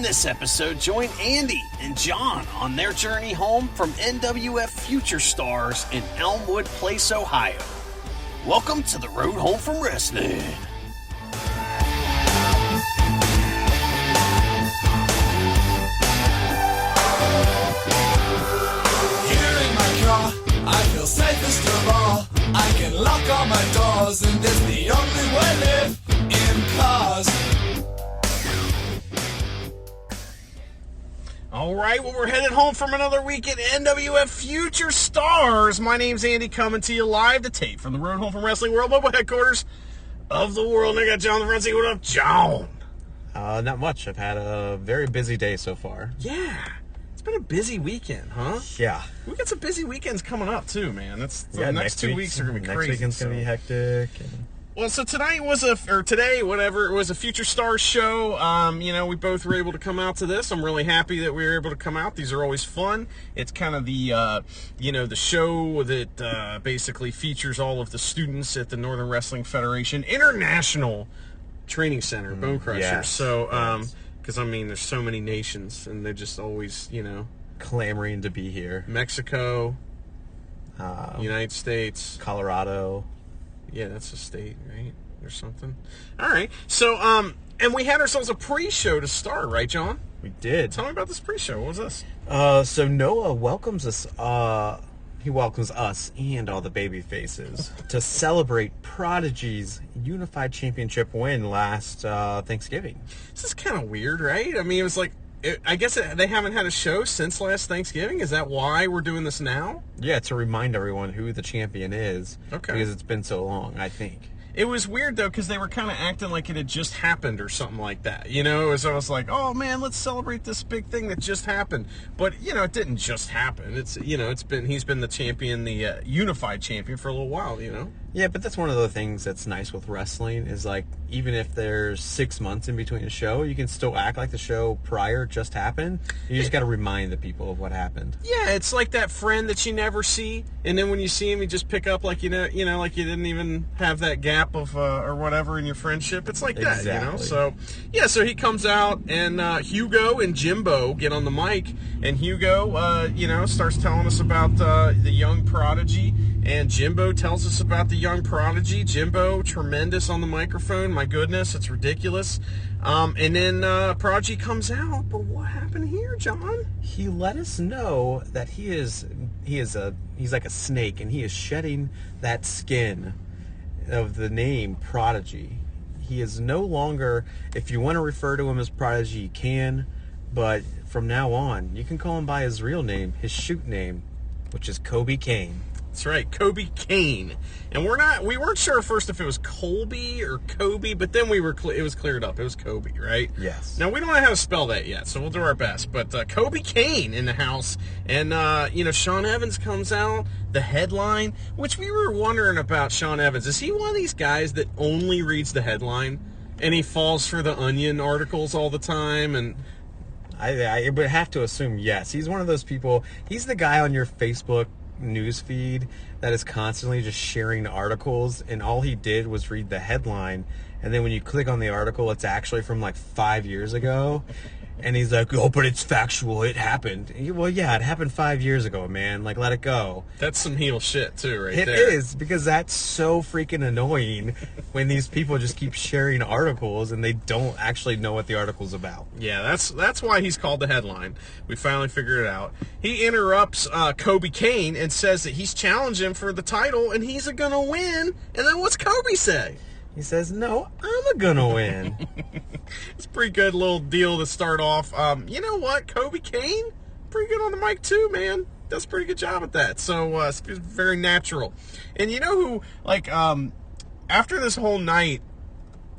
this episode, join Andy and John on their journey home from NWF Future Stars in Elmwood Place, Ohio. Welcome to the road home from wrestling. Here in my car, I feel safest of all. I can lock all my doors, and it's the only way to live in cars. All right, well, we're headed home from another week at NWF Future Stars. My name's Andy, coming to you live to tape from the road home from Wrestling World Mobile Headquarters of the world. And I got John the front seat. What up, John? Not much. I've had a very busy day so far. Yeah, it's been a busy weekend, huh? Yeah. We got some busy weekends coming up, too, man. The Yeah, next 2 weeks are going to be crazy. Next weekend's going to be hectic. Well, so today was a Future Stars show. We both were able to come out to this. I'm really happy that we were able to come out. These are always fun. It's kind of the show that basically features all of the students at the Northern Wrestling Federation International Training Center, Bone Crushers. Yes, So, because, there's so many nations, and they're just always, clamoring to be here. Mexico, United States. Colorado. Yeah, that's a state, right? Or something. All right. So, and we had ourselves a pre-show to start, right, John? We did. Tell me about this pre-show. What was this? So Noah welcomes us. He welcomes us and all the baby faces to celebrate Prodigy's Unified Championship win last Thanksgiving. This is kind of weird, right? It was like, I guess they haven't had a show since last Thanksgiving. Is that why we're doing this now? Yeah, to remind everyone who the champion is. Okay. Because it's been so long, I think. It was weird, though, because they were kind of acting like it had just happened or something like that. So I was like, oh, man, let's celebrate this big thing that just happened. But, it didn't just happen. He's been the champion, the unified champion for a little while, Yeah, but that's one of the things that's nice with wrestling is, like, even if there's 6 months in between a show, you can still act like the show prior just happened. You just got to remind the people of what happened. Yeah, it's like that friend that you never see, and then when you see him, you just pick up like, like you didn't even have that gap of, or whatever in your friendship. It's like that, Exactly. So, yeah, so he comes out, and Hugo and Jimbo get on the mic, and Hugo, starts telling us about the young Prodigy, and Jimbo tells us about the young Prodigy. Jimbo, tremendous on the microphone. My goodness, it's ridiculous. And then Prodigy comes out. But what happened here, John? He let us know that he's like a snake, and he is shedding that skin of the name Prodigy. He is no longer, if you want to refer to him as Prodigy, you can, but from now on, you can call him by his real name, his shoot name, which is Kobe Kane. That's right, Kobe Kane. And we weren't sure at first if it was Colby or Kobe, but then it was cleared up. It was Kobe, right? Yes. Now, we don't know how to spell that yet, so we'll do our best. But Kobe Kane in the house. And, Sean Evans comes out, the headline, which we were wondering about Sean Evans. Is he one of these guys that only reads the headline, and he falls for the Onion articles all the time? And I would have to assume yes. He's one of those people. He's the guy on your Facebook news feed that is constantly just sharing articles, and all he did was read the headline, and then when you click on the article, it's actually from like 5 years ago, and he's like, oh, but it's factual, it happened. Well, yeah, it happened 5 years ago, man. Like, let it go. that's some heel shit, too, right It there. is, because that's so freaking annoying when these people just keep sharing articles and they don't actually know what the article's about. Yeah, that's why he's called the headline. We finally figured it out. He interrupts Kobe Kane and says that he's challenging for the title and he's gonna win. And then what's Kobe say? He says, no, I'm gonna win. It's a pretty good little deal to start off. You know what? Kobe Kane, pretty good on the mic too, man. Does a pretty good job at that. So it's very natural. And you know who, after this whole night,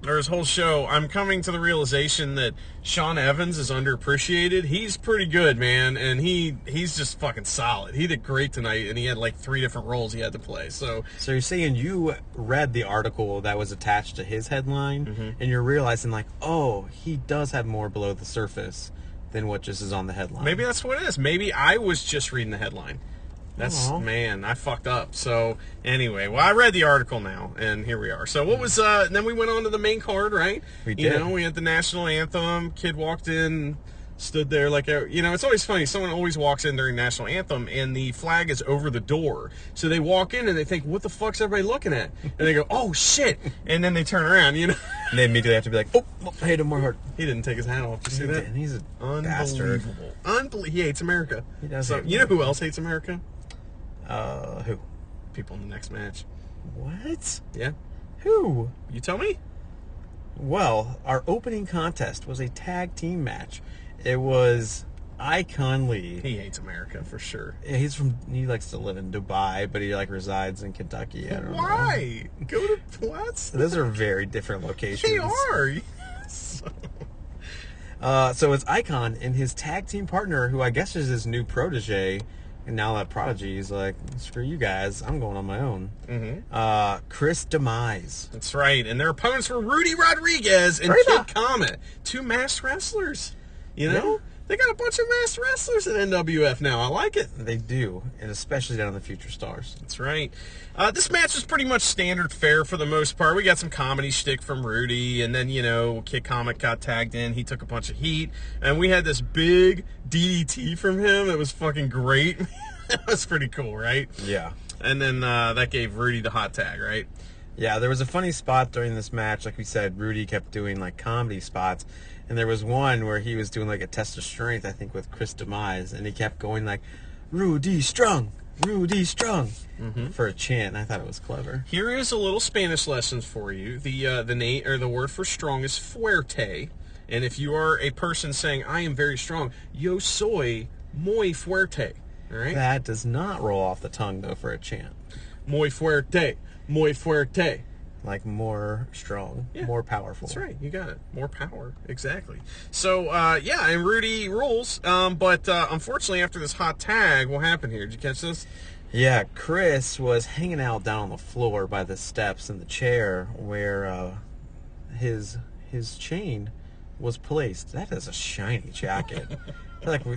or his whole show, I'm coming to the realization that Sean Evans is underappreciated. He's pretty good, man, and he's just fucking solid. He did great tonight, and he had like 3 different roles he had to play. So you're saying you read the article that was attached to his headline, and you're realizing, like, oh, he does have more below the surface than what just is on the headline. maybe that's what it is. Maybe I was just reading the headline. That's, Aw. man, I fucked up. So, anyway, well, I read the article now, and here we are. So, what was, then we went on to the main card, right? We You did. know, we had the national anthem. Kid walked in, stood there like, you know, it's always funny. Someone always walks in during national anthem, and the flag is over the door. So, they walk in, and they think, what the fuck's everybody looking at? And they go, oh, shit. And then they turn around, you know. And they immediately have to be like, oh, I hit him more hard. He didn't take his hat off. Did you see that? And he's a bastard. Unbelievable. He hates America. He does So, hate you know who America. else hates America? Who? People in the next match. What? Yeah. Who? You tell me? Well, our opening contest was a tag team match. It was Icon Lee. He hates America for sure. Yeah, he likes to live in Dubai, but he like resides in Kentucky. I don't know. Why? Go to what? Those are very different locations. They are. Yes. So it's Icon and his tag team partner, who I guess is his new protege, and now that prodigy is like, screw you guys, I'm going on my own. Mm-hmm. Chris Demise. That's right. And their opponents were Rudy Rodriguez and Rita. Kid Comet, two masked wrestlers. You know, Yeah. they got a bunch of masked wrestlers at NWF now. I like it. They do, and especially down in the Future Stars. That's right. This match was pretty much standard fare for the most part. We got some comedy shtick from Rudy, and then, you know, Kid Comet got tagged in. He took a bunch of heat, and we had this big DDT from him. It was fucking great. It was pretty cool, right? Yeah. And then that gave Rudy the hot tag, right? Yeah, there was a funny spot during this match. Like we said, Rudy kept doing like comedy spots. And there was one where he was doing like a test of strength, I think, with Chris Demise. And he kept going like, Rudy Strong, Rudy Strong, for a chant. And I thought it was clever. Here is a little Spanish lesson for you. The word for strong is fuerte. And if you are a person saying, I am very strong, yo soy muy fuerte. All right? That does not roll off the tongue, though, for a chant. Muy fuerte. Muy fuerte. Like more strong, Yeah. more powerful. That's right. You got it. More power. Exactly. So, yeah, and Rudy rules. But unfortunately, after this hot tag, what happened here? Did you catch this? Yeah, Chris was hanging out down on the floor by the steps in the chair where his chain was placed. That is a shiny jacket. I feel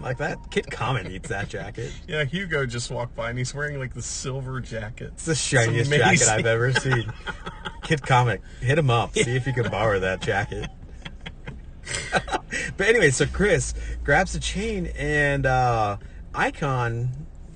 like that Kid Comet needs that jacket. Yeah, Hugo just walked by, and he's wearing, like, the silver jacket. It's the shiniest jacket amazing. I've ever seen. Kid Comet, hit him up. See if you can borrow that jacket. But anyway, so Chris grabs the chain, and Icon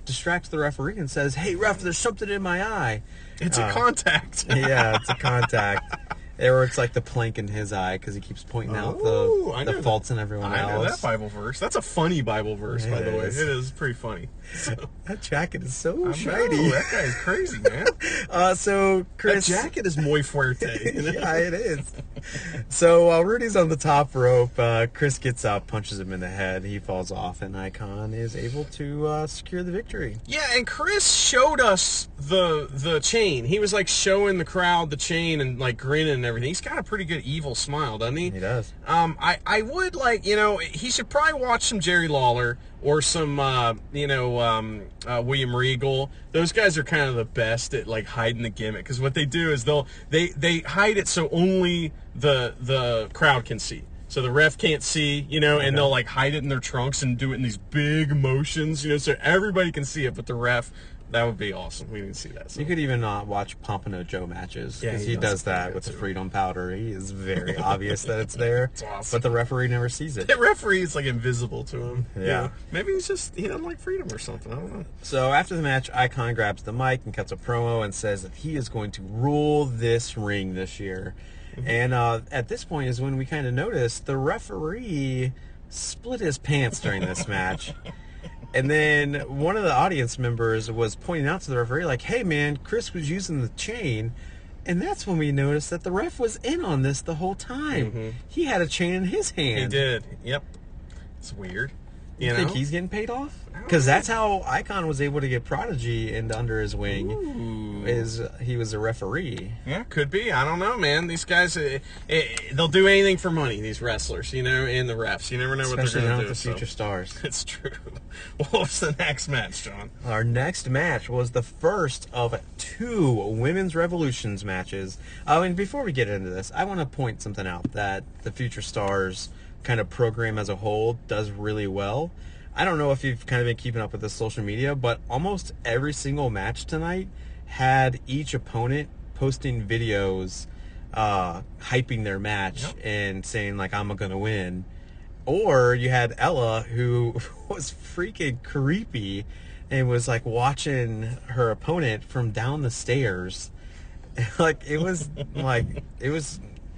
distracts the referee and says, "Hey, ref, there's something in my eye." It's a contact. Yeah, it's a contact. Or it's like the plank in his eye because he keeps pointing out Oh, I the know faults in everyone I know that else. Bible verse. That's a funny Bible verse, by It the way. is. It is pretty funny. So, That jacket is so I know, shiny. that guy's crazy, man. So That Chris, jacket is muy fuerte. You know? yeah, it is. So while Rudy's on the top rope, Chris gets up, punches him in the head. He falls off, and Icon is able to secure the victory. Yeah, and Chris showed us the chain. He was like showing the crowd the chain and like grinning and everything. He's got a pretty good evil smile, doesn't he? He does. I would like, you know, he should probably watch some Jerry Lawler or some, William Regal. Those guys are kind of the best at like hiding the gimmick, because what they do is they hide it so only the crowd can see. So the ref can't see, you know, and they'll like hide it in their trunks and do it in these big motions, you know, so everybody can see it, but the ref, that would be awesome. We didn't see that. So. You could even watch Pompano Joe matches Yeah, because he he does does that that with the too. Freedom powder. He is very obvious that it's there, It's awesome. but the referee never sees it. The referee is like invisible to him. Yeah. You know? Maybe he doesn't like freedom or something. I don't know. So after the match, Icon grabs the mic and cuts a promo and says that he is going to rule this ring this year. And at this point is when we kind of notice the referee split his pants during this match. And then one of the audience members was pointing out to the referee, like, hey, man, Chris was using the chain. And that's when we noticed that the ref was in on this the whole time. He had a chain in his hand. He did. Yep. It's weird. You think he's getting paid off? Because that's how Icon was able to get Prodigy into under his wing. Is he was a referee? Yeah, could be. I don't know, man. These guys, they'll do anything for money. These wrestlers, you know, and the refs. You never know Especially what they're down going at to the do. Future Stars. It's true. What was the next match, John? Our next match was the first of 2 Women's Revolutions matches. And before we get into this, I want to point something out that the Future Stars kind of program as a whole does really well. I don't know if you've kind of been keeping up with the social media, but almost every single match tonight had each opponent posting videos hyping their match and saying, like, I'm going to win. Or you had Ella, who was freaking creepy and was, like, watching her opponent from down the stairs. Like, it was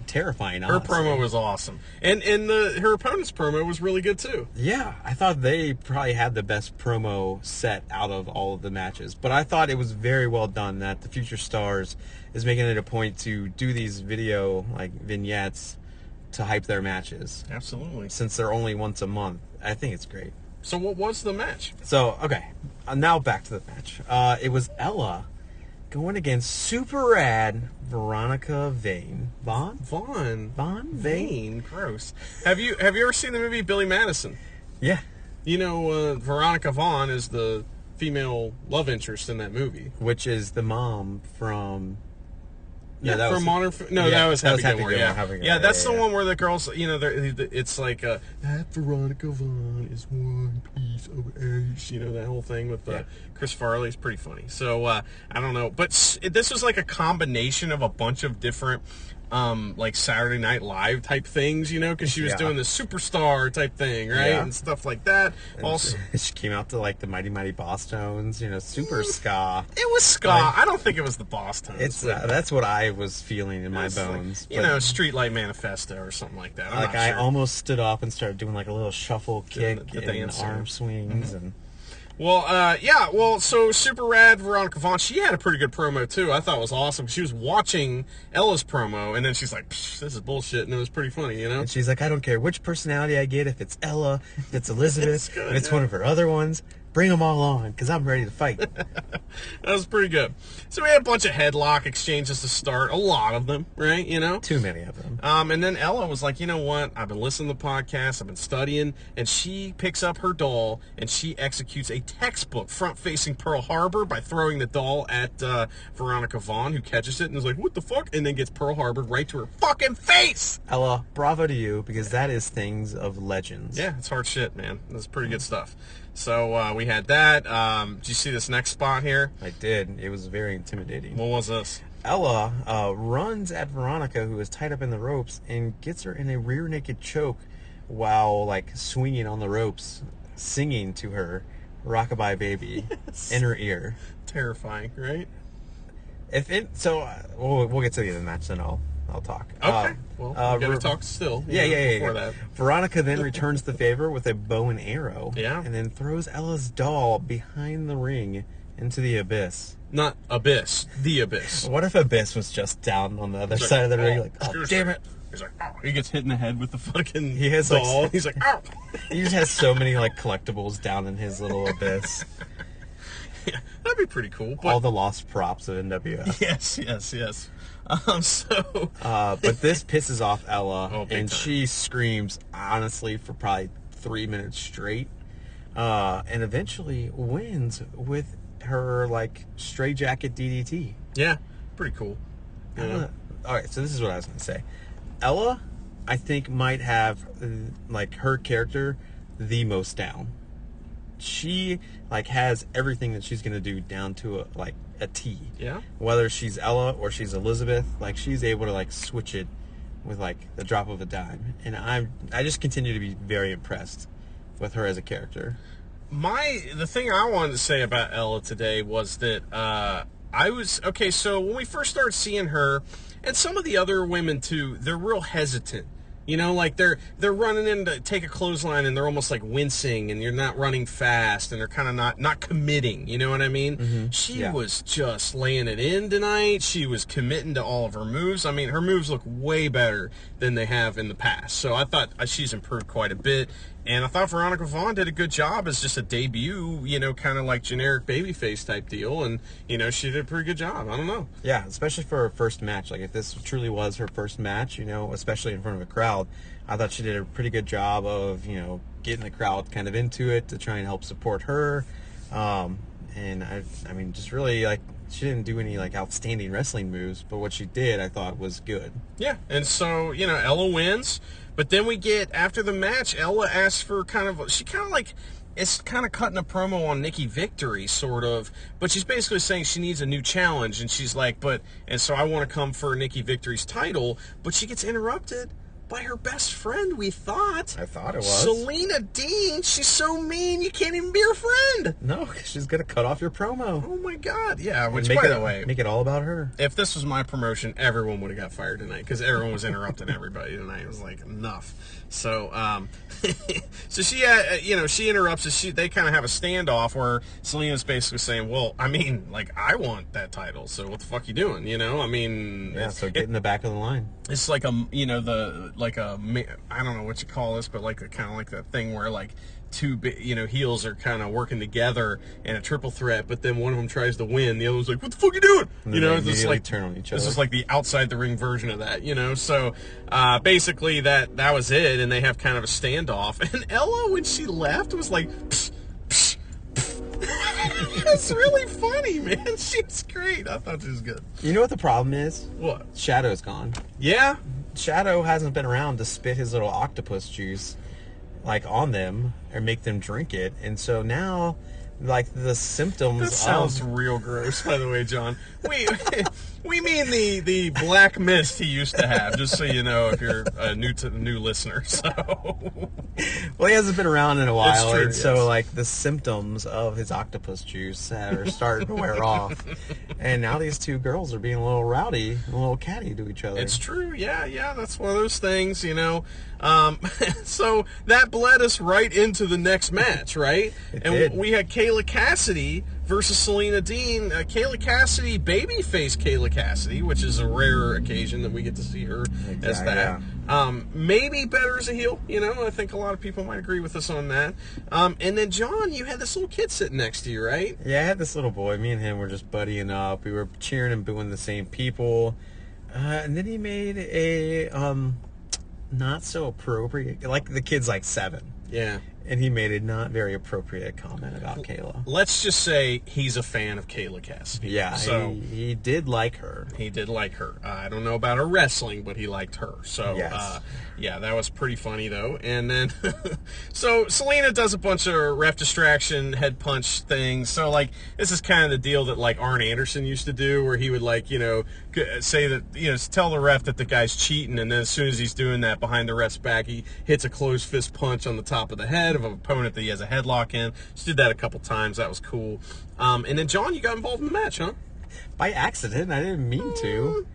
terrifying. Her honestly. promo was awesome, and her opponent's promo was really good too. Yeah, I thought they probably had the best promo set out of all of the matches. But I thought it was very well done that the Future Stars is making it a point to do these video like vignettes to hype their matches. Absolutely. Since they're only once a month. I think it's great. So what was the match? So, okay, now back to the match. It was Ella going against super rad Veronica Vane. Vane? Gross. Have you ever seen the movie Billy Madison? Yeah. You know, Veronica Vaughn is the female love interest in that movie. Which is the mom from... that was Modern. That was Happy Gilmore. Yeah, that's the one where the girls, it's like that Veronica Vaughn is one piece of ace. That whole thing with Chris Farley is pretty funny. So I don't know, but this was like a combination of a bunch of different, like Saturday Night Live type things, because she was doing the superstar type thing, right, and stuff like that. And also, she came out to like the Mighty Mighty Boss Tones, super ska. It was ska. I don't think it was the Boss Tones. It's that's what I was feeling in my bones. Like, Streetlight Manifesto or something like that. I almost stood up and started doing like a little shuffle kick and arm swings and. Well, so super rad Veronica Vaughn, she had a pretty good promo too. I thought it was awesome. She was watching Ella's promo, and then she's like, this is bullshit, and it was pretty funny, And she's like, I don't care which personality I get, if it's Ella, if it's Elizabeth, if it's one of her other ones, bring them all on, because I'm ready to fight. That was pretty good. So we had a bunch of headlock exchanges to start, a lot of them, right, Too many of them. And then Ella was like, you know what, I've been listening to the podcast, I've been studying, and she picks up her doll, and she executes a textbook front-facing Pearl Harbor by throwing the doll at Veronica Vaughn, who catches it and is like, what the fuck, and then gets Pearl Harbor right to her fucking face! Ella, bravo to you, because that is things of legends. Yeah, it's hard shit, man. That's pretty good stuff. So we had that. Did you see this next spot here? I did. It was very intimidating. What was this? Ella runs at Veronica, who is tied up in the ropes, and gets her in a rear naked choke while like swinging on the ropes, singing to her "Rockabye Baby" in her ear. Terrifying, right? We'll get to the end of the match, then I'll talk. Okay. We gotta talk still. Before that. Veronica then returns the favor with a bow and arrow. Yeah. And then throws Ella's doll behind the ring into the abyss. Not Abyss. The Abyss. What if Abyss was just down on the other side of the ring? Like, oh, damn it. He's like, oh. He gets hit in the head with the fucking he has doll. Like, he's like, oh. He just has so many like collectibles down in his little abyss. Yeah, that'd be pretty cool. But... all the lost props of NWF. Yes. But this pisses off Ella, and time. she screams, honestly, for probably 3 minutes straight, and eventually wins with her, like, straight jacket DDT. Yeah, pretty cool. All right, so this is what I was going to say. Ella, I think, might have, like, her character the most down. She, like, has everything that she's going to do down to, a T. Yeah. Whether she's Ella or she's Elizabeth, like, she's able to, like, switch it with, like, the drop of a dime. And I just continue to be very impressed with her as a character. The thing I wanted to say about Ella today was that so when we first started seeing her, and some of the other women too, they're real hesitant. Like they're running in to take a clothesline and they're almost like wincing, and you're not running fast, and they're kind of not committing. You know what I mean? Mm-hmm. She was just laying it in tonight. She was committing to all of her moves. I mean, her moves look way better than they have in the past. So I thought she's improved quite a bit. And I thought Veronica Vaughn did a good job as just a debut, kind of like generic babyface type deal. And, she did a pretty good job. I don't know. Yeah, especially for her first match. Like, if this truly was her first match, especially in front of a crowd, I thought she did a pretty good job of, getting the crowd kind of into it to try and help support her. And, I mean, just really, like, she didn't do any, like, outstanding wrestling moves, but what she did, I thought, was good. Yeah, and so, Ella wins. But then we get, after the match, Ella asks for it's kind of cutting a promo on Nikki Victory, sort of. But she's basically saying she needs a new challenge, and she's like, and so I want to come for Nikki Victory's title, but she gets interrupted by her best friend, we thought. I thought it was. Selena Dean. She's so mean, you can't even be her friend. No, she's going to cut off your promo. Oh, my God. Yeah, which, By the way, make it all about her. if this was my promotion, everyone would have got fired tonight because everyone was interrupting everybody tonight. It was like, enough. So, so she, she interrupts us. They kind of have a standoff where Selena's basically saying, well, I mean, like, I want that title, so what the fuck you doing, I mean... Yeah, so get in the back of the line. It's like I don't know what you call this, but like kind of like that thing where like two heels are kind of working together in a triple threat, but then one of them tries to win, the other one's like, what the fuck are you doing? It's like turn on each other. This is like the outside the ring version of that, So basically that was it, and they have kind of a standoff. And Ella, when she left, was like, psh, psh, psh. It's really funny, man. She's great. I thought she was good. You know what the problem is? What? Shadow's gone. Yeah. Shadow hasn't been around to spit his little octopus juice like on them or make them drink it, and so now like the symptoms That sounds real gross, by the way, John. We mean the black mist he used to have, just so you know if you're a new listener. So well, he hasn't been around in a while, true, and yes. so like the symptoms of his octopus juice are starting to wear off, and now these two girls are being a little rowdy and a little catty to each other. it's true, yeah, that's one of those things, So that bled us right into the next match, right? It and did. we had Kayla Cassidy versus Selena Dean. Kayla Cassidy, babyface Kayla Cassidy, which is a rare occasion that we get to see her as that. Yeah. Maybe better as a heel, I think a lot of people might agree with us on that. And then, John, you had this little kid sitting next to you, right? Yeah, I had this little boy. Me and him were just buddying up. We were cheering and booing the same people. And then he made a not so appropriate, like the kid's like 7. Yeah. And he made a not very appropriate comment about Kayla. Let's just say he's a fan of Kayla Cassidy. Yeah, So he did like her. he did like her. I don't know about her wrestling, but he liked her. So, Yes. yeah, that was pretty funny, though. And then, so Selena does a bunch of ref distraction, head punch things. So, like, this is kind of the deal that, like, Arn Anderson used to do, where he would, like, say that, tell the ref that the guy's cheating, and then as soon as he's doing that behind the ref's back, he hits a closed fist punch on the top of the head of an opponent that he has a headlock in. Just did that a couple times. That was cool. And then, John, you got involved in the match, huh? By accident. I didn't mean to.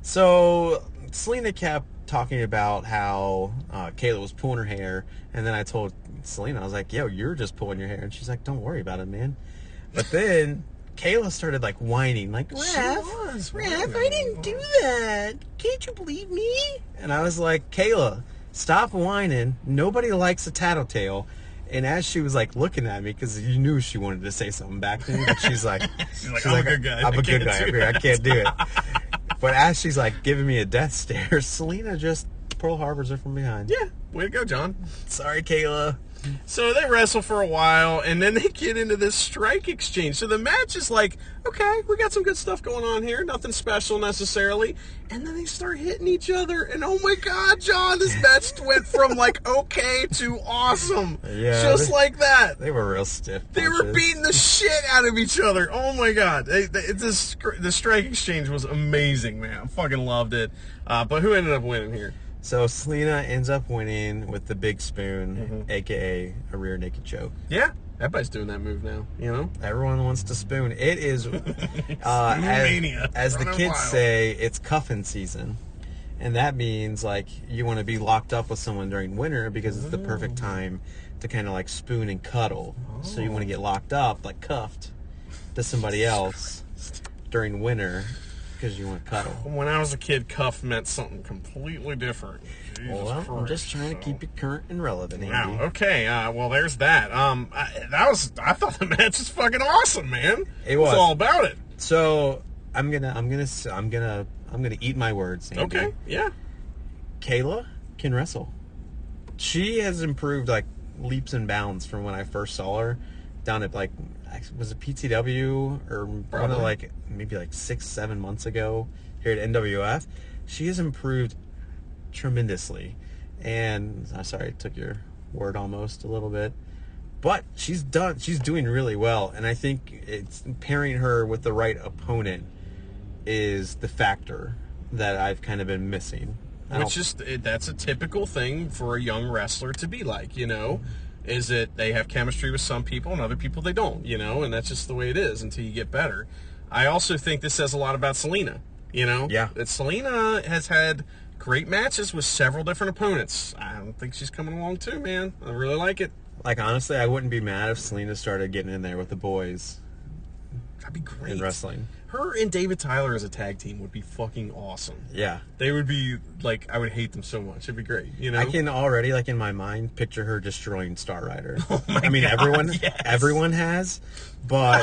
So Selena kept talking about how Kayla was pulling her hair, and then I told Selena, I was like, yo, you're just pulling your hair. And she's like, don't worry about it, man. But then Kayla started like whining, like, Ref, I didn't do that. Can't you believe me? And I was like, Kayla, stop whining. Nobody likes a tattletale. And as she was like looking at me, because you knew she wanted to say something back to me, but she's like, I'm a good guy. I'm I a good can't guy do up here. I can't do it. But as she's like giving me a death stare, Selena just Pearl Harbors her from behind. Yeah, way to go, John. Sorry, Kayla. So they wrestle for a while, and then they get into this strike exchange. So the match is like, okay, we got some good stuff going on here. Nothing special necessarily. And then they start hitting each other, and oh my God, John, this match went from like okay to awesome. Yeah, Just like that. They were real stiff. They were punches. beating the shit out of each other. Oh my God. The strike exchange was amazing, man. I fucking loved it. But who ended up winning here? So Selena ends up winning with the big spoon, aka a rear naked choke. Yeah, everybody's doing that move now, Everyone wants to spoon. It is, Mania. as the Running kids wild. say, it's cuffing season. And that means like you want to be locked up with someone during winter because it's the perfect time to kind of like spoon and cuddle. So you want to get locked up, like cuffed to somebody else during winter because you want to cuddle. When I was a kid, cuff meant something completely different. Jesus Well, I'm Christ, just trying to keep it current and relevant, Andy. Wow. Okay. Well, there's that. I thought the match was fucking awesome, man. It was. all about it. So I'm gonna eat my words, Andy. Okay. Yeah. Kayla can wrestle. She has improved like leaps and bounds from when I first saw her down at like, was it PTW or one Probably. of like maybe like 6-7 months ago here at NWF. She has improved tremendously. And I'm sorry, I took your word almost a little bit. But she's doing really well, and I think it's pairing her with the right opponent is the factor that I've kind of been missing. That's a typical thing for a young wrestler to be like, is that they have chemistry with some people and other people they don't, and that's just the way it is until you get better. I also think this says a lot about Selena, Yeah. that Selena has had great matches with several different opponents. I don't think she's coming along too, man. I really like it. Like, honestly, I wouldn't be mad if Selena started getting in there with the boys. That'd be great. In wrestling. Her and David Tyler as a tag team would be fucking awesome. Yeah. They would be, like, I would hate them so much. It'd be great, I can already, like, in my mind, picture her destroying Star Rider. Oh my God, everyone has, but,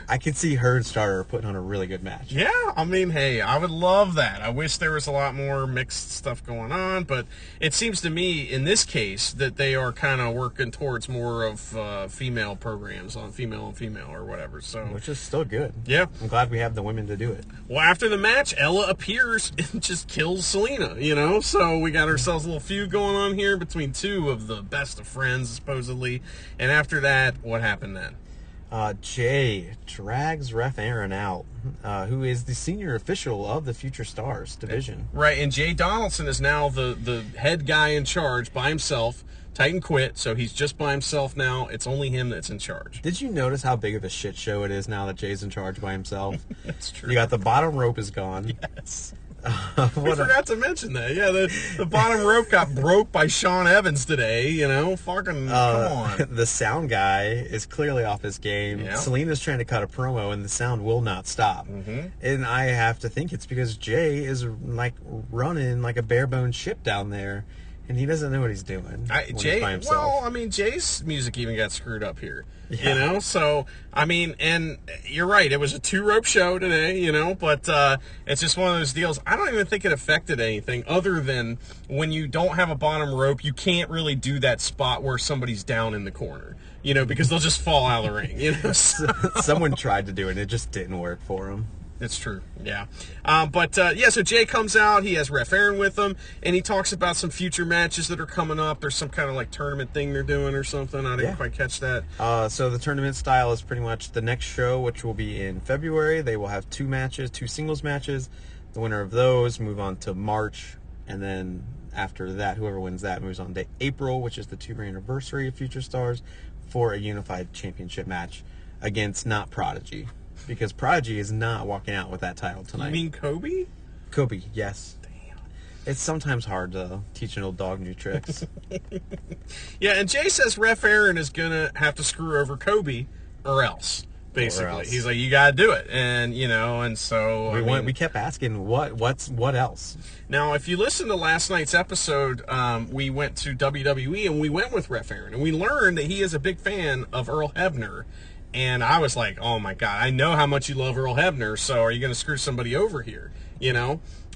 I could see her and Starter putting on a really good match. Yeah, I mean, hey, I would love that. I wish there was a lot more mixed stuff going on, but it seems to me, in this case, that they are kind of working towards more of female programs on female and female or whatever. So, which is still good. Yeah. I'm glad we have the women to do it. Well, after the match, Ella appears and just kills Selena, So we got ourselves a little feud going on here between two of the best of friends, supposedly. And after that, what happened then? Jay drags Ref Aaron out, who is the senior official of the Future Stars division. Right, and Jay Donaldson is now the head guy in charge by himself. Titan quit, so he's just by himself now. It's only him that's in charge. Did you notice how big of a shit show it is now that Jay's in charge by himself? That's true. You got the bottom rope is gone. Yes. We forgot to mention that. Yeah, the bottom rope got broke by Sean Evans today, Fucking, come on. The sound guy is clearly off his game. Yeah. Selena's trying to cut a promo, and the sound will not stop. Mm-hmm. And I have to think it's because Jay is, like, running like a bare-bones ship down there, and he doesn't know what he's doing he's by himself. Well, I mean, Jay's music even got screwed up here, Yeah. So, I mean, and you're right, it was a 2-rope show today, but it's just one of those deals. I don't even think it affected anything other than when you don't have a bottom rope, you can't really do that spot where somebody's down in the corner, because they'll just fall out of the ring, Someone tried to do it, and it just didn't work for him. It's true, yeah. So Jay comes out, he has Ref Aaron with him, and he talks about some future matches that are coming up. There's some kind of, like, tournament thing they're doing or something. I didn't quite catch that. So the tournament style is pretty much the next show, which will be in February. They will have 2 singles matches. The winner of those move on to March, and then after that, whoever wins that moves on to April, which is the 2-year anniversary of Future Stars, for a unified championship match against not Prodigy. Because Prodigy is not walking out with that title tonight. You mean Kobe? Kobe, yes. Damn. It's sometimes hard to teach an old dog new tricks. Yeah, and Jay says Ref Aaron is going to have to screw over Kobe or else, basically. Or else. He's like, you got to do it. And, and so... We kept asking, what else? Now, if you listen to last night's episode, we went to WWE and we went with Ref Aaron. And we learned that he is a big fan of Earl Hebner. And I was like, oh my God, I know how much you love Earl Hebner, so are you going to screw somebody over here?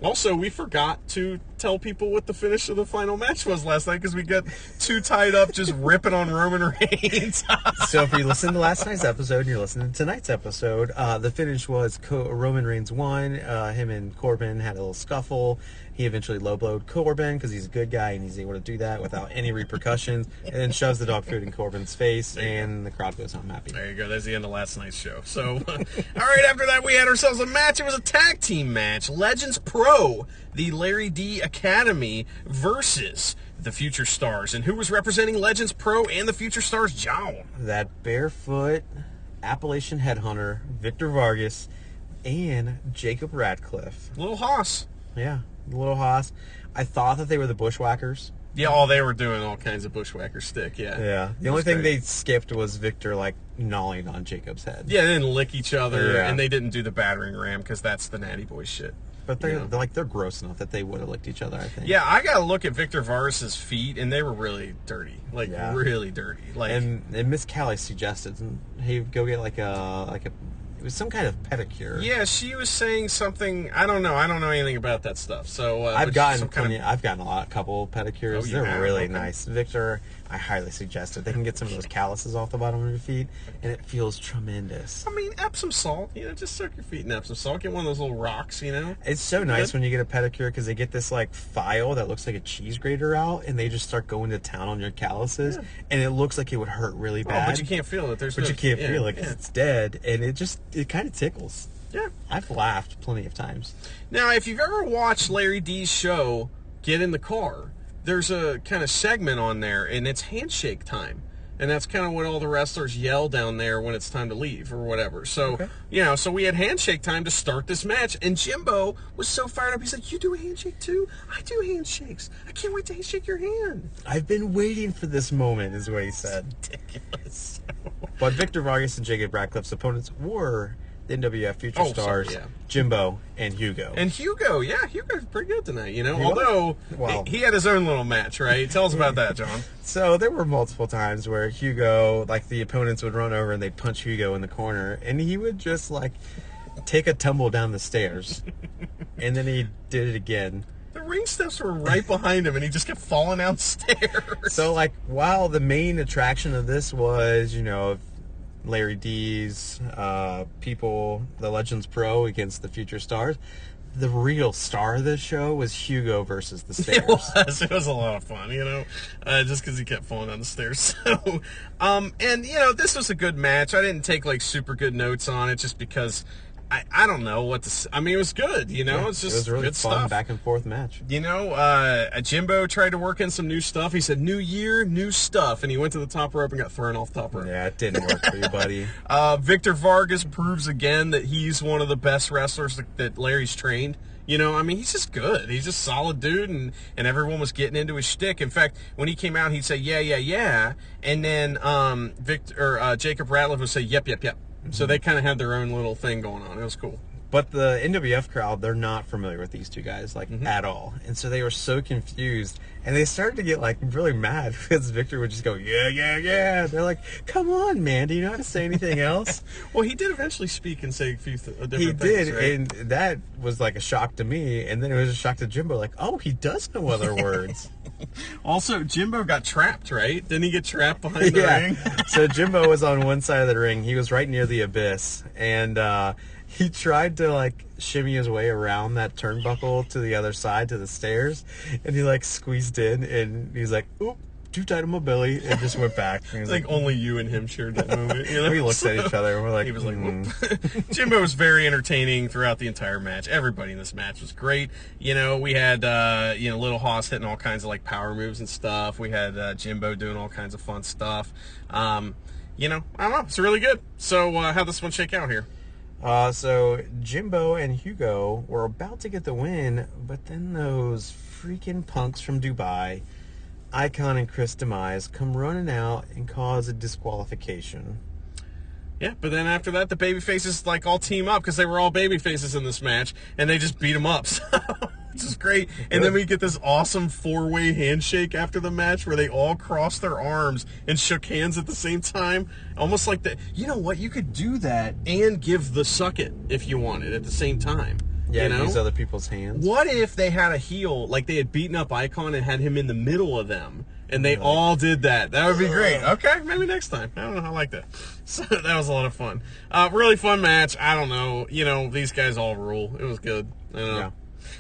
Also, we forgot to tell people what the finish of the final match was last night because we got too tied up just ripping on Roman Reigns. So if you listened to last night's episode and you're listening to tonight's episode, the finish was Roman Reigns won. Him and Corbin had a little scuffle. He eventually low-blowed Corbin because he's a good guy and he's able to do that without any repercussions, and then shoves the dog food in Corbin's face, and the crowd goes home happy. There you go. That's the end of last night's show. So, all right, after that, we had ourselves a match. It was a tag team match. Legends Pro, the Larry D Academy versus the Future Stars. And who was representing Legends Pro and the Future Stars? John. That barefoot Appalachian headhunter, Victor Vargas, and Jacob Radcliffe. Little Haas. Yeah, Little Haas. I thought that they were the Bushwhackers. Yeah, they were doing all kinds of bushwhacker stick, yeah. Yeah. The only thing they skipped was Victor, like, gnawing on Jacob's head. Yeah, they didn't lick each other, Yeah. and they didn't do the battering ram, because that's the natty boy shit. But they're gross enough that they would have licked each other, I think. Yeah, I got to look at Victor Vargas' feet, and they were really dirty. Like, really dirty. Like, And Miss Callie suggested, hey, go get like a It was some kind of pedicure. Yeah, she was saying something. I don't know. I don't know anything about that stuff. So I've gotten a couple pedicures. Oh, you They're have? really Okay. nice. Victor, I highly suggest it. They can get some of those calluses off the bottom of your feet, and it feels tremendous. I mean, Epsom salt. Just soak your feet in Epsom salt. Get one of those little rocks. It's so nice when you get a pedicure because they get this like file that looks like a cheese grater out, and they just start going to town on your calluses, and it looks like it would hurt really bad. Oh, but you can't feel it. You can't feel it because it's dead, and it kind of tickles. Yeah. I've laughed plenty of times. Now, if you've ever watched Larry D's show, Get in the Car, there's a kind of segment on there, and it's handshake time. And that's kind of what all the wrestlers yell down there when it's time to leave or whatever. So, Okay. So we had handshake time to start this match. And Jimbo was so fired up. He's like, you do a handshake too? I do handshakes. I can't wait to handshake your hand. I've been waiting for this moment, is what he said. Ridiculous. But Victor Vargas and Jacob Ratcliffe's opponents were the NWF Future Stars, Jimbo, and Hugo. And Hugo's pretty good tonight, was? Although Well- he had his own little match, right? Tell us about that, John. So there were multiple times where Hugo, like the opponents would run over and they'd punch Hugo in the corner, and he would just like take a tumble down the stairs, and then he did it again. The ring steps were right behind him, and he just kept falling downstairs. So like while the main attraction of this was, Larry D's people, the Legends Pro against the Future Stars, the real star of this show was Hugo versus the stairs. It was a lot of fun, just because he kept falling down the stairs. So, and this was a good match. I didn't take like super good notes on it, just because I don't know what to. I mean, it was good, It's just it was a really good fun stuff. back and forth match. Jimbo tried to work in some new stuff. He said, "New year, new stuff," and he went to the top rope and got thrown off the top rope. Yeah, it didn't work for you, buddy. Victor Vargas proves again that he's one of the best wrestlers that Larry's trained. He's just good. He's just a solid dude, and everyone was getting into his shtick. In fact, when he came out, he'd say, yeah, yeah, yeah, and then Jacob Ratliff would say, yep, yep, yep. So they kind of had their own little thing going on. It was cool. But the NWF crowd, they're not familiar with these two guys, at all. And so they were so confused. And they started to get, really mad because Victor would just go, yeah, yeah, yeah. They're like, come on, man. Do you know how to say anything else? Well, he did eventually speak and say a few different things. He did, right? and that was a shock to me. And then it was a shock to Jimbo, he does know other words. Also, Jimbo got trapped, right? Didn't he get trapped behind the ring? So Jimbo was on one side of the ring. He was right near the abyss. And he tried to shimmy his way around that turnbuckle to the other side to the stairs, and he squeezed in, and he's like, oop, too tight on my belly, and just went back. And he was Only you and him shared that moment. we looked at each other and we're like, he was like, whoop. Jimbo was very entertaining throughout the entire match. Everybody in this match was great. We had Little Hoss hitting all kinds of power moves and stuff. We had Jimbo doing all kinds of fun stuff. I don't know, it's really good. So how'd this one shake out here? So Jimbo and Hugo were about to get the win, but then those freaking punks from Dubai, Icon and Chris Demise, come running out and cause a disqualification. Yeah, but then after that, the baby faces all team up because they were all baby faces in this match, and they just beat them up. Which is great. And then we get this awesome 4-way handshake after the match where they all crossed their arms and shook hands at the same time. Almost like that. You know what? You could do that and give the suck it if you wanted at the same time. Yeah, use other people's hands. What if they had a heel, they had beaten up Icon and had him in the middle of them, and they all did that? That would be great. Okay, maybe next time. I don't know. I like that. So that was a lot of fun. Really fun match. I don't know. These guys all rule. It was good. I don't know. Yeah.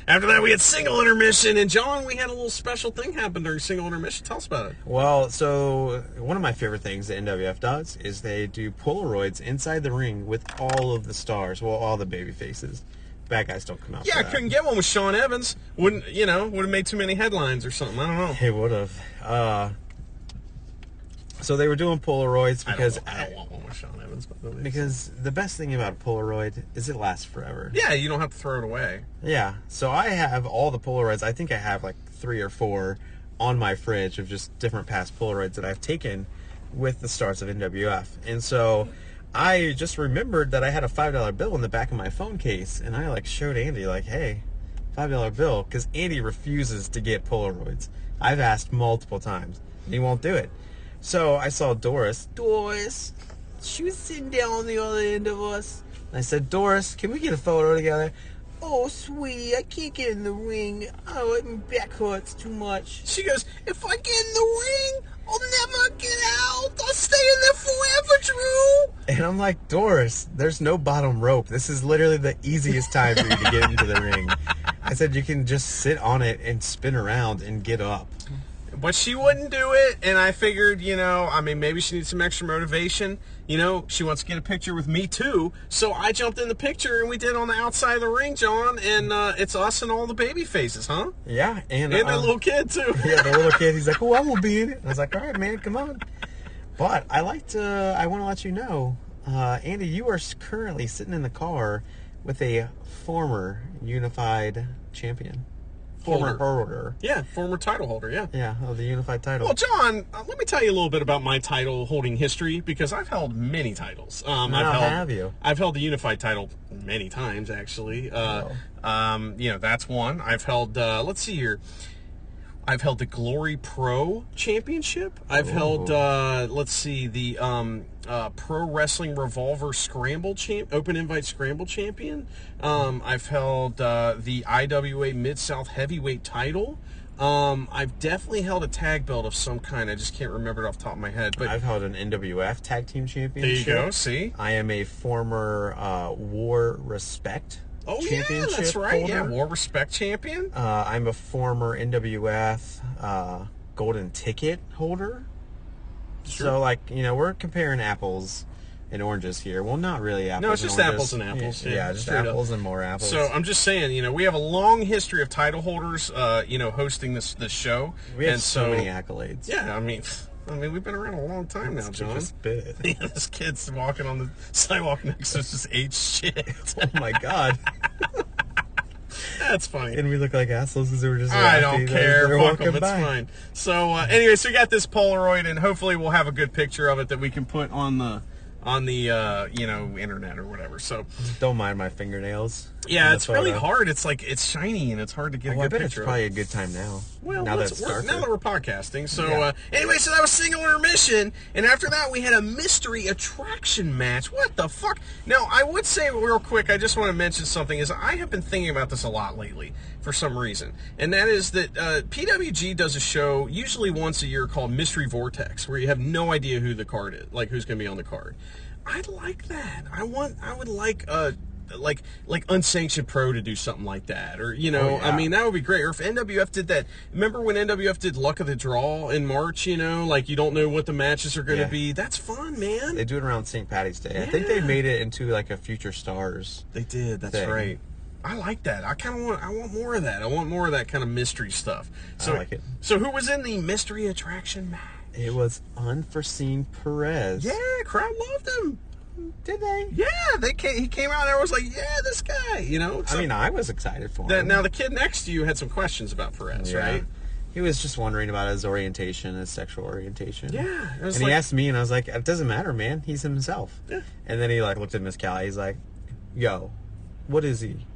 After that, we had single intermission, and John, we had a little special thing happen during single intermission. Tell us about it. Well, so one of my favorite things that NWF does is they do Polaroids inside the ring with all of the stars, all the baby faces. Bad guys don't come out. Yeah, for I that. couldn't get one with Sean Evans. Would have made too many headlines or something. I don't know. It would have. So they were doing Polaroids because I don't want one with Sean Evans. because the best thing about a Polaroid is it lasts forever. Yeah, you don't have to throw it away. Yeah. So I have all the Polaroids. I think I have 3 or 4 on my fridge of just different past Polaroids that I've taken with the stars of NWF. And so I just remembered that I had a $5 bill in the back of my phone case, and I showed Andy hey, $5 bill, because Andy refuses to get Polaroids. I've asked multiple times, and he won't do it. So I saw Doris, she was sitting down on the other end of us. And I said, Doris, can we get a photo together? Oh, sweetie, I can't get in the ring. Oh, my back hurts too much. She goes, if I get in the ring, I'll never get out. I'll stay in there forever, Drew. And I'm like, Doris, there's no bottom rope. This is literally the easiest time for you to get into the ring. I said, you can just sit on it and spin around and get up. But she wouldn't do it, and I figured, maybe she needs some extra motivation. She wants to get a picture with me, too. So I jumped in the picture, and we did on the outside of the ring, John, and it's us and all the baby faces, huh? Yeah. And the little kid, too. Yeah, the little kid, he's like, oh, I won't be in it. And I was like, all right, man, come on. But I want to let you know, Andy, you are currently sitting in the car with a former Unified champion. Former holder. Yeah, former title holder, yeah. Yeah, of the Unified title. Well, John, let me tell you a little bit about my title holding history, because I've held many titles. Have you? I've held the Unified title many times, actually. That's one. I've held, let's see here. I've held the Glory Pro Championship. I've held, the Pro Wrestling Revolver Scramble Open Invite Scramble Champion. I've held the IWA Mid-South Heavyweight title. I've definitely held a tag belt of some kind. I just can't remember it off the top of my head. But I've held an NWF Tag Team Championship. There you go, see? I am a former War Respect Championship that's right. holder. Yeah, War Respect Champion. I'm a former NWF Golden Ticket holder. Sure. So, we're comparing apples and oranges here. Well, not really apples. No, it's just and apples and apples. Yeah, just apples and more apples. So I'm just saying, we have a long history of title holders, hosting this show. We have so many accolades. Yeah, I mean, we've been around a long time now, John. This kid's walking on the sidewalk next to us just ate shit. Oh my God. That's funny. And we look like assholes because we were just I don't care. Fuck them. It's by. fine. So, anyway, so we got this Polaroid, and hopefully we'll have a good picture of it that we can put on the internet or whatever. So don't mind my fingernails. Yeah, it's really hard. It's like it's shiny and it's hard to get a good I bet picture. It's probably a good time now. Well, now that we're podcasting. So anyway, so that was single intermission, and after that we had a mystery attraction match. What the fuck? Now I would say real quick, I just want to mention something. Is I have been thinking about this a lot lately for some reason, and that is that PWG does a show usually once a year called Mystery Vortex, where you have no idea who the card is, like who's going to be on the card. I like that. I would like Unsanctioned Pro to do something like that, or that would be great. Or if NWF did that, remember when NWF did Luck of the Draw in March? You don't know what the matches are going to be. That's fun, man. They do it around St. Patty's Day. Yeah. I think they made it into like a Future Stars. They did. That's right. I like that. I want more of that. I want more of that kind of mystery stuff. So, I like it. So who was in the mystery attraction match? It was Unforeseen Perez. Yeah, crowd loved him. Did they? Yeah, he came out there and was like, yeah, this guy, So, I was excited for him. Now, the kid next to you had some questions about Perez, right? He was just wondering about his orientation, his sexual orientation. Yeah. And he asked me, and I was like, it doesn't matter, man. He's himself. Yeah. And then he looked at Miss Callie. He's like, yo, what is he?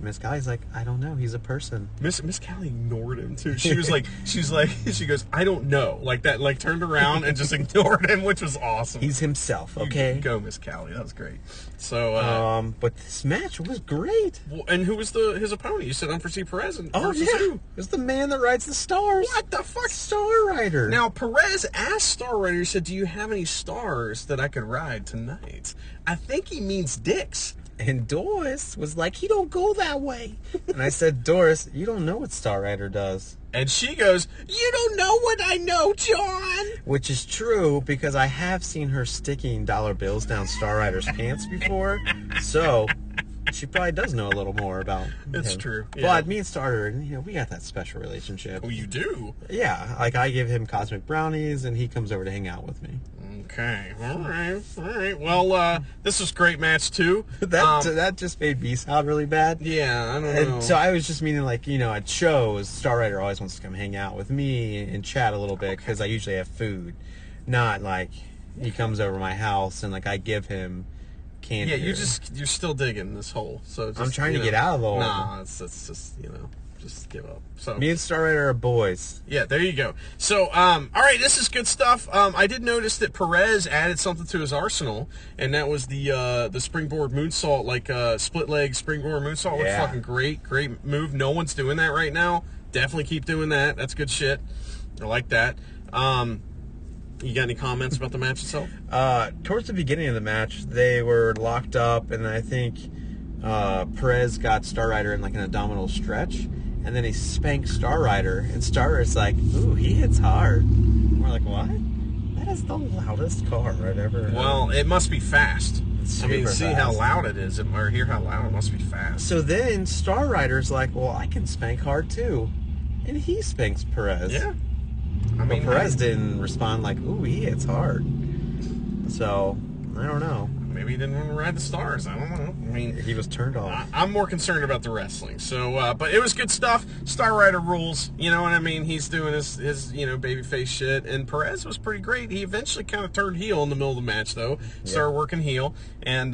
Miss Callie's like, I don't know. He's a person. Miss Callie ignored him too. She was like, she goes, I don't know, like that, like turned around and just ignored him, which was awesome. He's himself. Okay, you go, Miss Callie. That was great. So, but this match was great. Well, and who was his opponent? You said Unforeseen Perez. Oh yeah, who? It was the man that rides the stars. What the fuck, Star Rider? Now Perez asked Star Rider. He said, "Do you have any stars that I could ride tonight?" I think he means dicks. And Doris was like, he don't go that way. And I said, Doris, you don't know what Star Rider does. And she goes, you don't know what I know, John. Which is true, because I have seen her sticking dollar bills down Star Rider's pants before. So she probably does know a little more about It's him. true. Yeah. But me and Star Rider, we got that special relationship. Oh, you do? Yeah. Like, I give him cosmic brownies, and he comes over to hang out with me. Okay. All right. Well, this was a great match, too. That just made me sound really bad. Yeah, I don't know. And so I was just meaning, like, at shows, Star Rider always wants to come hang out with me and chat a little bit, because I usually have food. Not, like, he comes over to my house and, like, I give him candy. Yeah, you're still digging this hole. So just, I'm trying to get out of the hole. Nah, it's just, just give up. So Me and Star Rider are boys. yeah, there you go. So, all right, this is good stuff. I did notice that Perez added something to his arsenal, and that was the springboard moonsault, like split leg springboard moonsault. Looks Yeah. fucking great move. No one's doing that right now. Definitely keep doing that. That's good shit. I like that. You got any comments about the match itself? Towards the beginning of the match, they were locked up, and I think Perez got Star Rider in like an abdominal stretch, and then he spanked Star Rider, and Star Rider's like, ooh, he hits hard. And we're like, what? That is the loudest car I've ever heard. Well, it must be fast. It's I mean, super see fast. how loud it is, or hear how loud it must be fast. So then Star Rider's like, well, I can spank hard too. And he spanks Perez. Yeah. I But mean, Perez didn't respond like, ooh, he hits hard. So, I don't know. maybe he didn't want to ride the stars. I don't know. I mean, He was turned off. I'm more concerned about the wrestling. So, but it was good stuff. Star Rider rules. You know what I mean? He's doing his babyface shit. And Perez was pretty great. He eventually kind of turned heel in the middle of the match, though. Started working heel. And,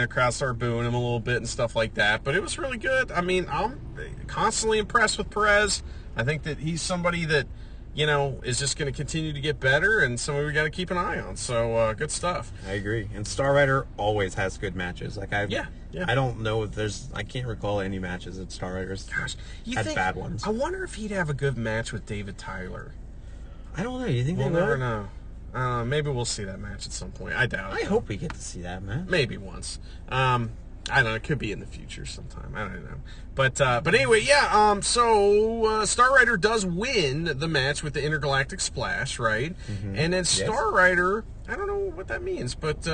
crowd started booing him a little bit and stuff like that. But it was really good. I mean, I'm constantly impressed with Perez. I think that he's somebody that, is just going to continue to get better and somebody we got to keep an eye on. So, good stuff. I agree. And Star Rider always has good matches. Like I don't know if I can't recall any matches that Star Rider's Gosh, had bad ones. I wonder if he'd have a good match with David Tyler. I don't know. You think We'll they never will? know. Maybe we'll see that match at some point. I doubt it. I hope we get to see that, man. Maybe once. I don't know. It could be in the future sometime. I don't know. But anyway, yeah. So Star Rider does win the match with the Intergalactic Splash, right? Mm-hmm. And then Star Rider, I don't know what that means, but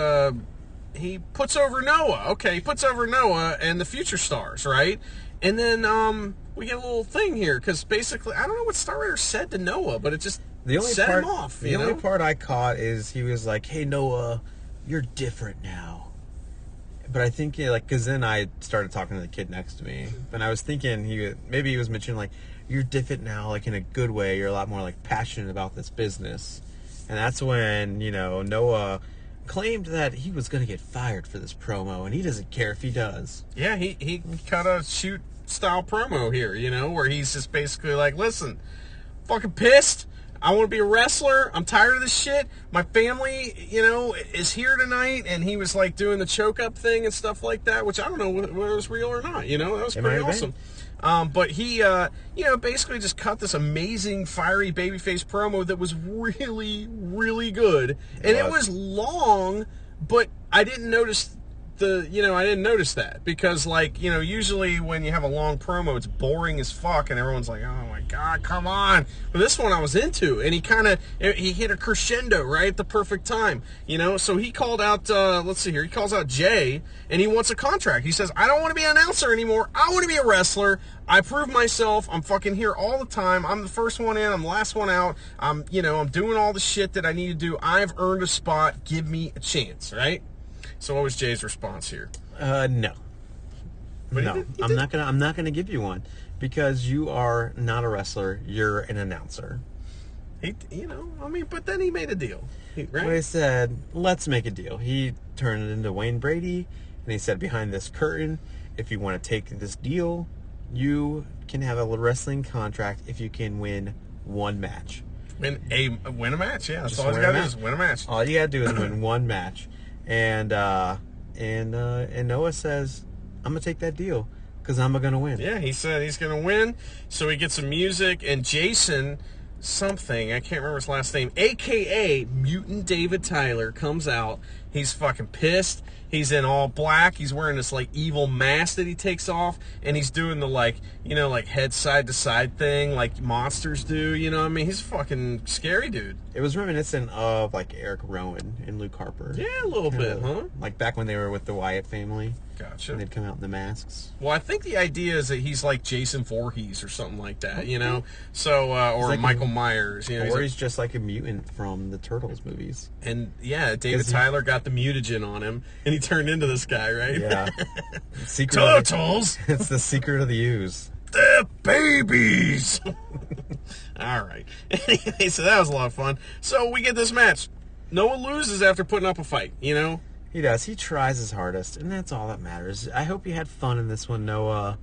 he puts over Noah. Okay, he puts over Noah and the Future Stars, right? And then we get a little thing here because basically, I don't know what Star Rider said to Noah, but it just set him off. The only part I caught is he was like, "Hey Noah, you're different now." But I think because then I started talking to the kid next to me, and I was thinking maybe he was mentioning like, "You're different now, like in a good way. You're a lot more like passionate about this business," and that's when Noah claimed that he was going to get fired for this promo, and he doesn't care if he does. Yeah, he cut a shoot style promo here, where he's just basically like, listen, fucking pissed. I want to be a wrestler. I'm tired of this shit. My family, is here tonight. And he was like doing the choke up thing and stuff like that, which I don't know whether it was real or not. That was pretty awesome. But he, basically just cut this amazing fiery babyface promo that was really, really good. And it was long, but I didn't notice I didn't notice that because usually when you have a long promo, it's boring as fuck and everyone's like, oh my God, come on. But this one I was into, and he hit a crescendo right at the perfect time, so he called out, he calls out Jay and he wants a contract. He says, I don't want to be an announcer anymore. I want to be a wrestler. I prove myself. I'm fucking here all the time. I'm the first one in. I'm the last one out. I'm doing all the shit that I need to do. I've earned a spot. Give me a chance, right? So what was Jay's response here? No. But No, I'm not gonna give you one because you are not a wrestler. You're an announcer. But then he made a deal, right? But he said, let's make a deal. He turned it into Wayne Brady, and he said, behind this curtain, if you want to take this deal, you can have a wrestling contract if you can win one match. Win a match, yeah. That's Just all you win a gotta do match. is win a match. All you gotta do is win one match. And Noah says, I'm gonna take that deal because I'm gonna win. Yeah, he said he's gonna win. So he gets some music, and Jason something, I can't remember his last name, aka Mutant David Tyler, comes out. He's fucking pissed. He's in all black. He's wearing this evil mask that he takes off, and he's doing the head side to side thing like monsters do. He's a fucking scary dude. It was reminiscent of Eric Rowan and Luke Harper. Yeah, a little bit, huh? Like back when they were with the Wyatt family. Gotcha. And they'd come out in the masks. Well, I think the idea is that he's like Jason Voorhees or something like that, So, or like Michael Myers, Or he's just like a mutant from the Turtles movies. And yeah, David Tyler got the mutagen on him, and he turned into this guy, right? Yeah. Turtles! It's the secret of the ooze. They're babies! All right. Anyway, so that was a lot of fun. So we get this match. Noah loses after putting up a fight, He does. He tries his hardest, and that's all that matters. I hope you had fun in this one, Noah.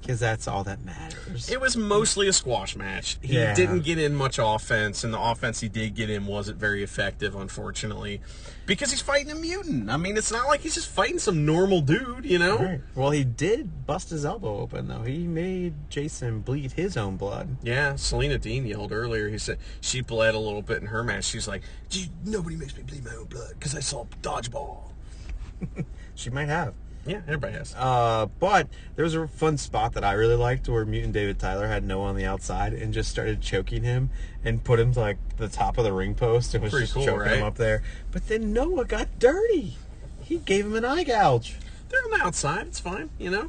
Because that's all that matters. It was mostly a squash match. He didn't get in much offense, and the offense he did get in wasn't very effective, unfortunately, because he's fighting a mutant. I mean, it's not like he's just fighting some normal dude, you know? Right. Well, he did bust his elbow open, though. He made Jason bleed his own blood. Yeah, Selena Dean yelled earlier. He said she bled a little bit in her match. She's like, "Gee, nobody makes me bleed my own blood because I saw dodgeball." She might have. Yeah, everybody has. But there was a fun spot that I really liked where Mutant David Tyler had Noah on the outside and just started choking him and put him to like the top of the ring post and was Pretty just cool, choking right? him up there. But then Noah got dirty. He gave him an eye gouge. They're on the outside. It's fine, you know?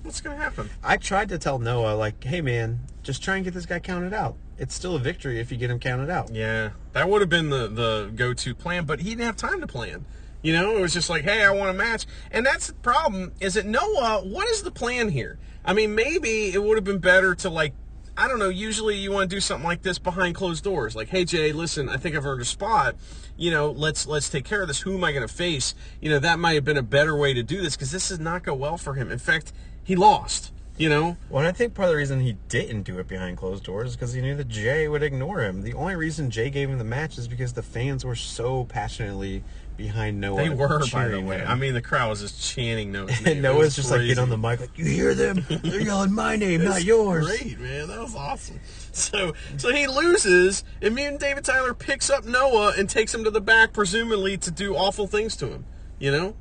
What's going to happen? I tried to tell Noah, like, hey man, just try and get this guy counted out. It's still a victory if you get him counted out. Yeah, that would have been the go-to plan, but he didn't have time to plan. You know, it was just like, hey, I want a match. And that's the problem, is that Noah, what is the plan here? I mean, maybe it would have been better to, like, I don't know, usually you want to do something like this behind closed doors. Like, hey, Jay, listen, I think I've earned a spot. You know, let's take care of this. Who am I going to face? You know, that might have been a better way to do this, because this did not go well for him. In fact, he lost, you know? Well, and I think part of the reason he didn't do it behind closed doors is because he knew that Jay would ignore him. The only reason Jay gave him the match is because the fans were so passionately behind Noah. They were, by the cheering way. him. I mean, the crowd was just chanting Noah's name. And Noah's just like, crazy. get on the mic, like, you hear them? They're yelling my name, not yours. Great, man. That was awesome. So he loses, and Mutant David Tyler picks up Noah and takes him to the back, presumably to do awful things to him. You know?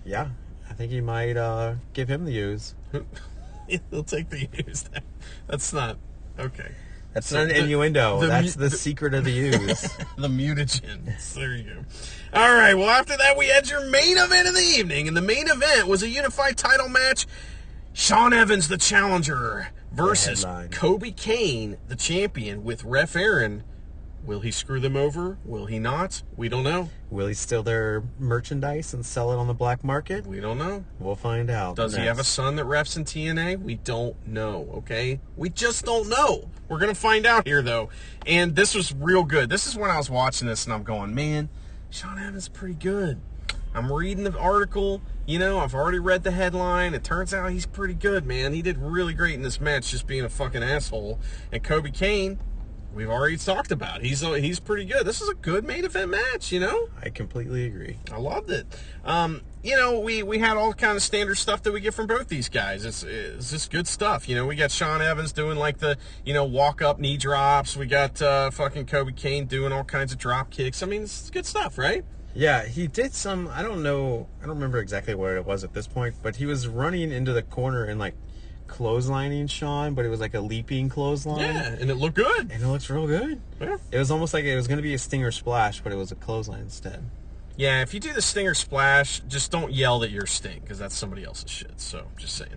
Yeah, I think he might give him the use. He'll take the use. That's not okay. That's not an innuendo. That's the secret of the use. The mutagens. There you go. All right. Well, after that, we had your main event of the evening, and the main event was a unified title match. Sean Evans, the challenger, versus Kobe Kane, the champion, with Ref Aaron. Will he screw them over? Will he not? We don't know. Will he steal their merchandise and sell it on the black market? We don't know. We'll find out. Does he have a son that refs in TNA? We don't know, okay? We just don't know. We're going to find out here, though. And this was real good. This is when I was watching this, and I'm going, man, Sean Evans is pretty good. I'm reading the article. You know, I've already read the headline. It turns out he's pretty good, man. He did really great in this match, just being a fucking asshole. And Kobe Kane, we've already talked about. He's pretty good. This is a good main event match, you know? I completely agree. I loved it. You know, we had all kind of standard stuff that we get from both these guys. It's just good stuff. You know, we got Sean Evans doing like the, you know, walk-up knee drops. We got fucking Kobe Kane doing all kinds of drop kicks. I mean, it's good stuff, right? Yeah, he did some, I don't remember exactly what it was at this point, but he was running into the corner and like clotheslining Sean, but it was like a leaping clothesline. Yeah, and it looked good. And it looks real good. Yeah. It was almost like it was going to be a stinger splash, but it was a clothesline instead. Yeah, if you do the stinger splash, just don't yell that you're Sting, because that's somebody else's shit. So, just saying.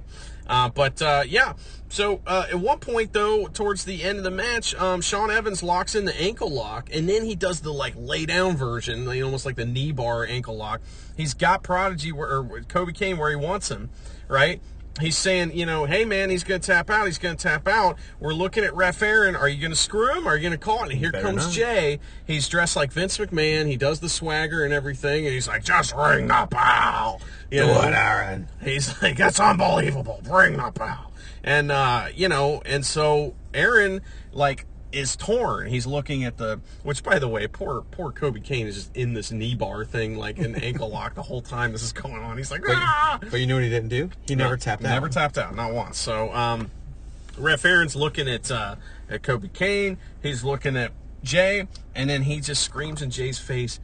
Yeah. So, at one point, though, towards the end of the match, Sean Evans locks in the ankle lock, and then he does the, like, lay-down version, like, almost like the knee bar ankle lock. He's got Prodigy, or Kobe Kane, where he wants him, right? He's saying, you know, hey, man, he's going to tap out. He's going to tap out. We're looking at Ref Aaron. Are you going to screw him? Are you going to call it? And here comes Jay. He's dressed like Vince McMahon. He does the swagger and everything. And he's like, just ring the bell. You know, Aaron. He's like, that's unbelievable. Ring the bell. And, you know, and so Aaron, like, is torn. He's looking at which, by the way, poor Kobe Kane is just in this knee bar thing, like an ankle lock the whole time this is going on. He's like, ah! But you know what he didn't do? He never tapped out. Never tapped out, not once. So, Ref Aaron's looking at Kobe Kane. He's looking at Jay, and then he just screams in Jay's face,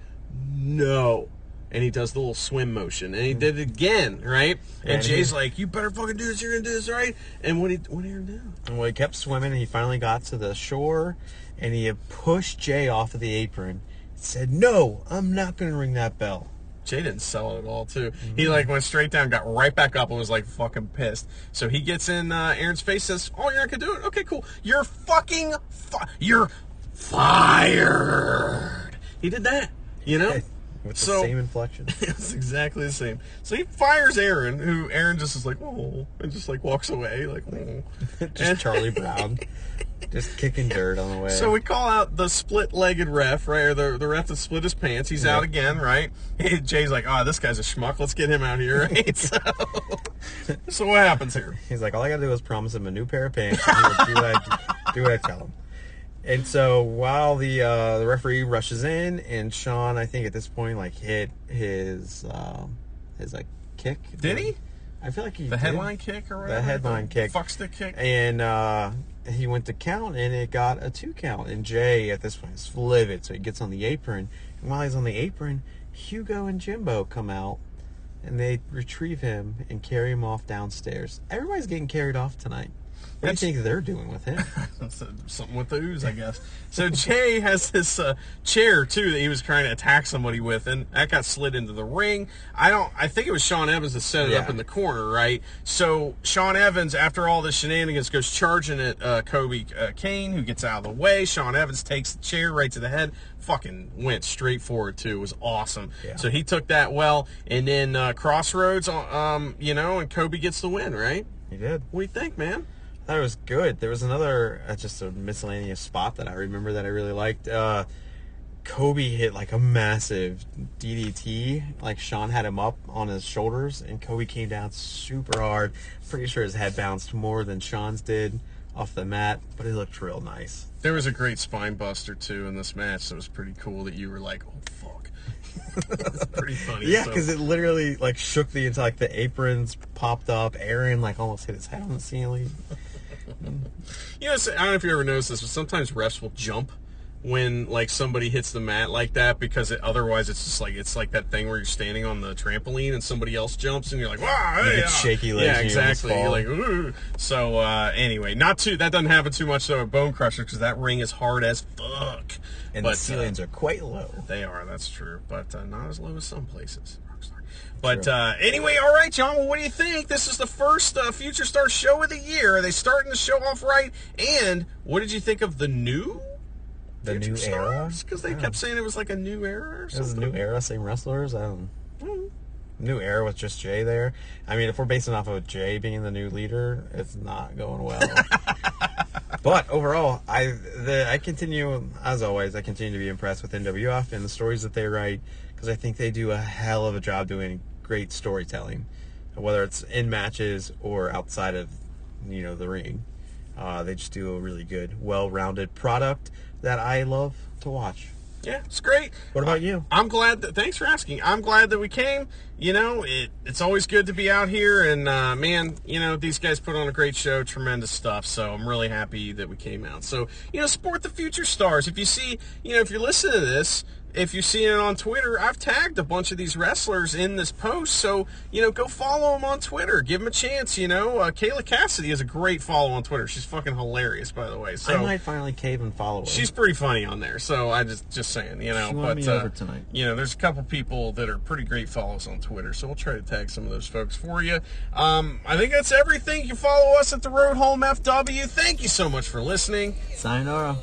no. And he does the little swim motion, and he did it again, right? And Jay's like, "You better fucking do this. You're gonna do this, right?" And what did he do? Well, he kept swimming, and he finally got to the shore, and he had pushed Jay off of the apron. Said, "No, I'm not gonna ring that bell." Jay didn't sell it at all, too. He like went straight down, got right back up, and was like fucking pissed. So he gets in Aaron's face, says, "Oh, you're not gonna do it? Okay, cool. You're fucking you're fired." He did that, you know. With the same inflection. It's exactly the same. So he fires Aaron, who Aaron just is like, oh, and just like walks away, like, oh. Just Charlie Brown. Just kicking dirt on the way. So we call out the split-legged ref, right? Or the ref that split his pants. He's out again, right? Jay's like, oh, this guy's a schmuck. Let's get him out here, right? So So what happens here? He's like, all I gotta do is promise him a new pair of pants. And he'll do what I tell him. And so while the referee rushes in, and Sean, I think at this point, like hit his like kick. Did he? I feel like he The did. headline kick or whatever? The headline kick. Fuck stick kick? And he went to count, and it got a 2 count. And Jay at this point is livid, so he gets on the apron. And while he's on the apron, Hugo and Jimbo come out, and they retrieve him and carry him off downstairs. Everybody's getting carried off tonight. What do you think they're doing with him? Something with the ooze, I guess. So Jay has this chair too that he was trying to attack somebody with, and that got slid into the ring. I think it was Sean Evans that set it up in the corner, right? So Sean Evans, after all this shenanigans, goes charging at Kobe Kane, who gets out of the way. Sean Evans takes the chair right to the head. Fucking went straight forward too. It was awesome. Yeah. So he took that well, and then Crossroads, and Kobe gets the win, right? He did. What do you think, man? That was good. There was another, just a miscellaneous spot that I remember that I really liked. Kobe hit like a massive DDT. Like Sean had him up on his shoulders, and Kobe came down super hard. Pretty sure his head bounced more than Sean's did off the mat, but it looked real nice. There was a great spine buster too in this match. So it was pretty cool that you were like, "Oh fuck." That's pretty funny. Yeah, because it literally like shook the entire, like the aprons popped up. Aaron like almost hit his head on the ceiling. I don't know if you ever noticed this, but sometimes refs will jump when like somebody hits the mat like that, because otherwise it's like that thing where you're standing on the trampoline and somebody else jumps and you're like, wow, hey, it's shaky legs. Yeah, exactly. You're like, ooh. So anyway, that doesn't happen too much though at Bone Crusher, because that ring is hard as fuck. And the ceilings are quite low. They are, that's true, but not as low as some places. But anyway, all right, John, well, what do you think? This is the first Future Stars show of the year. Are they starting the show off right? And what did you think of the new Future era? Because they kept saying it was like a new era or something. It was a new era, same wrestlers. New era with just Jay there. I mean, if we're basing off of Jay being the new leader, it's not going well. But overall, I continue, as always, I continue to be impressed with NWF and the stories that they write, because I think they do a hell of a job doing great storytelling, whether it's in matches or outside of the ring. They just do a really good, well-rounded product that I love to watch. Yeah, it's great. What about you? I'm glad thanks for asking. I'm glad that we came. It's always good to be out here, and man, these guys put on a great show, tremendous stuff. So I'm really happy that we came out. So, support the Future Stars. If you see, if you're listening to this, if you're seeing it on Twitter, I've tagged a bunch of these wrestlers in this post. So, go follow them on Twitter. Give them a chance, Kayla Cassidy is a great follow on Twitter. She's fucking hilarious, by the way. So I might finally cave and follow her. She's pretty funny on there. So I just saying, She won me over tonight. There's a couple people that are pretty great follows on Twitter. So we'll try to tag some of those folks for you. I think that's everything. You can follow us at the Road Home FW. Thank you so much for listening. Sayonara.